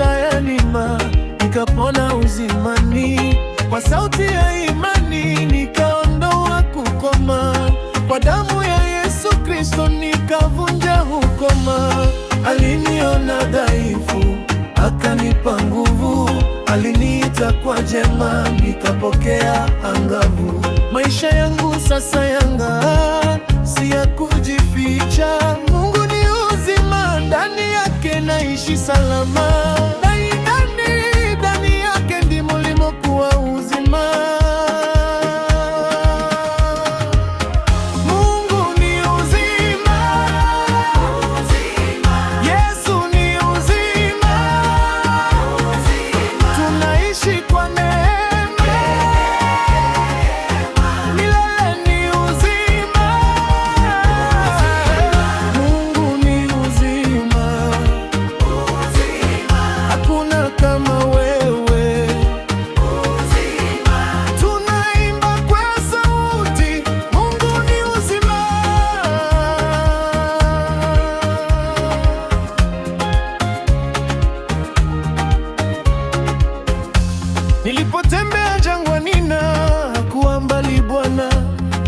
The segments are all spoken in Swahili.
mafuta ya lima, nikapona uzimani. Kwa sauti ya imani nikaondoa kukoma, kwa damu ya Yesu Kristo nikavunja ukoma. Aliniona dhaifu, akanipa nguvu, aliniita kwa jema, nikapokea angavu. Maisha yangu sasa yang'aa, si ya kujificha. Mungu ni uzima, ndani yake naishi salama. Ndani yake ndimo limokuwa uzima. Mungu ni uzima, Yesu ni uzima, tunaishi kwa neema, milele ni uzima. Mungu ni uzima, hakuna kama wewe. Tunaimba kwa sauti, Mungu ni uzima. Nilipotembea jangwani na hakuwa mbali, Bwana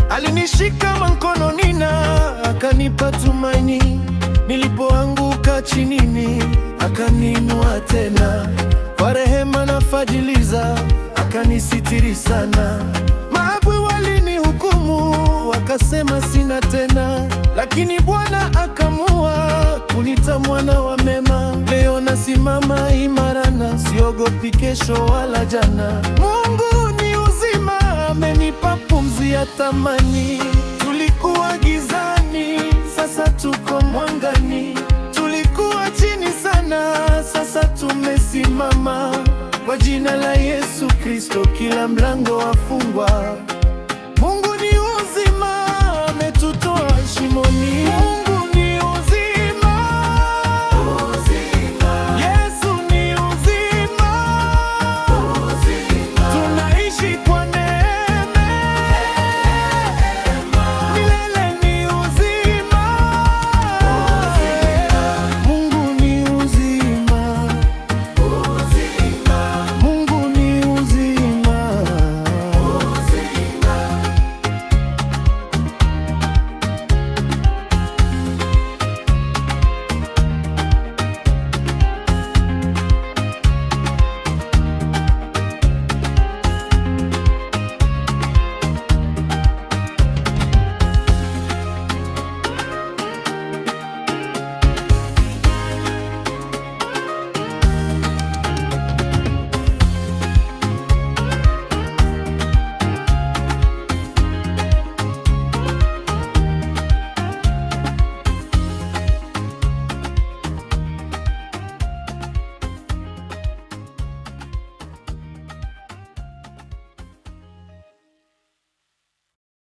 alinishika mkononi na akanipa tumaini. Nilipoanguka chinini, akaniinua tena, kwa rehema na fadhili akanisitiri sana. Maadui walinihukumu, wakasema sina tena, lakini Bwana akamua kunita mwana wa mema. Leo nasimama imara na siogopi kesho wala jana. Mungu ni uzima, amenipa pumzi ya thamani. Tulikuwa gizani, sasa tuko mwangani. Tulikuwa chini sana, sasa tumesimama. Kwa jina la Yesu Kristo kila mlango wafungwa.